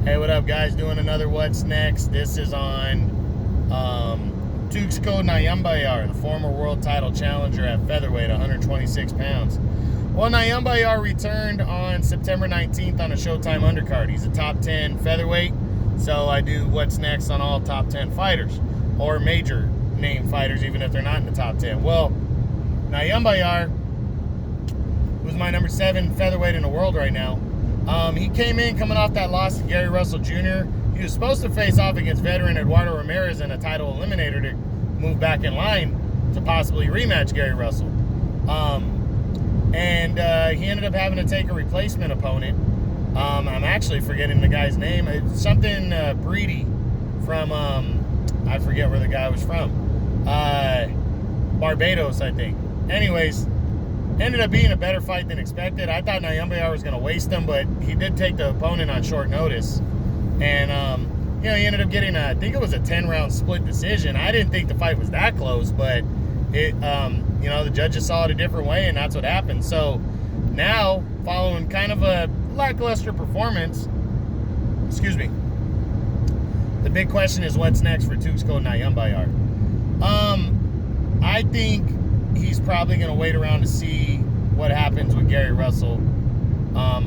Hey, what up, guys? Doing another What's Next. This is on Tugstogt Nyambayar, the former world title challenger at featherweight, 126 pounds. Well, Nyambayar returned on September 19th on a Showtime undercard. He's a top 10 featherweight, so I do What's Next on all top 10 fighters, or major name fighters, even if they're not in the top 10. Well, Nyambayar was my number 7 featherweight in the world right now. He came in coming off that loss to Gary Russell Jr. He was supposed to face off against veteran Eduardo Ramirez in a title eliminator to move back in line to possibly rematch Gary Russell. And he ended up having to take a replacement opponent. I'm actually forgetting the guy's name. It's something Breedy from, I forget where the guy was from. Barbados, I think. Anyways, ended up being a better fight than expected. I thought Nyambayar was going to waste him, but he did take the opponent on short notice. And, he ended up getting I think it was a 10-round split decision. I didn't think the fight was that close, but it, the judges saw it a different way, and that's what happened. So now, following kind of a lackluster performance, the big question is what's next for Tugstogt Nyambayar. I think he's probably going to wait around to see what happens with Gary Russell,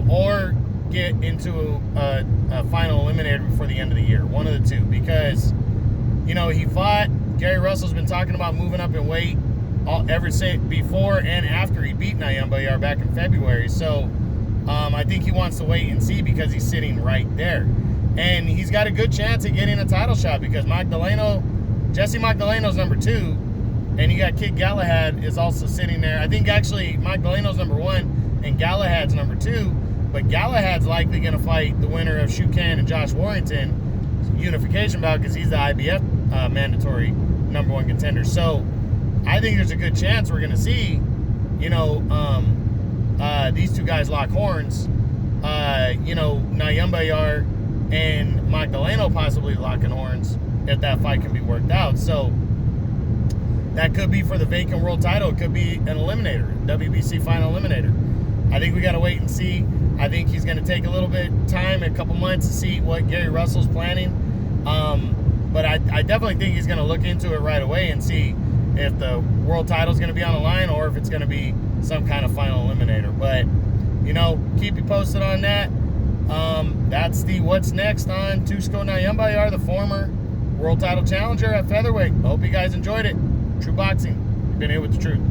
or get into a final eliminator before the end of the year. One of the two, because he fought. Gary Russell's been talking about moving up in weight before and after he beat Nyambayar back in February. So I think he wants to wait and see because he's sitting right there, and he's got a good chance of getting a title shot because Jesse Magdalena's number 2. And you got Kid Galahad is also sitting there. I think actually Magdalena's number 1 and Galahad's number 2. But Galahad's likely going to fight the winner of Shukan and Josh Warrington unification bout because he's the IBF mandatory number 1 contender. So I think there's a good chance we're going to see, these two guys lock horns. Nyambayar and Magdaleno possibly locking horns if that fight can be worked out. So that could be for the vacant world title. It could be an eliminator, WBC final eliminator. I think we got to wait and see. I think he's going to take a little bit of time, a couple months, to see what Gary Russell's planning. But I definitely think he's going to look into it right away and see if the world title is going to be on the line or if it's going to be some kind of final eliminator. But, keep you posted on that. That's the What's Next on Tugstogt Nyambayar, the former world title challenger at featherweight. Hope you guys enjoyed it. True Boxing. You've been here with the truth.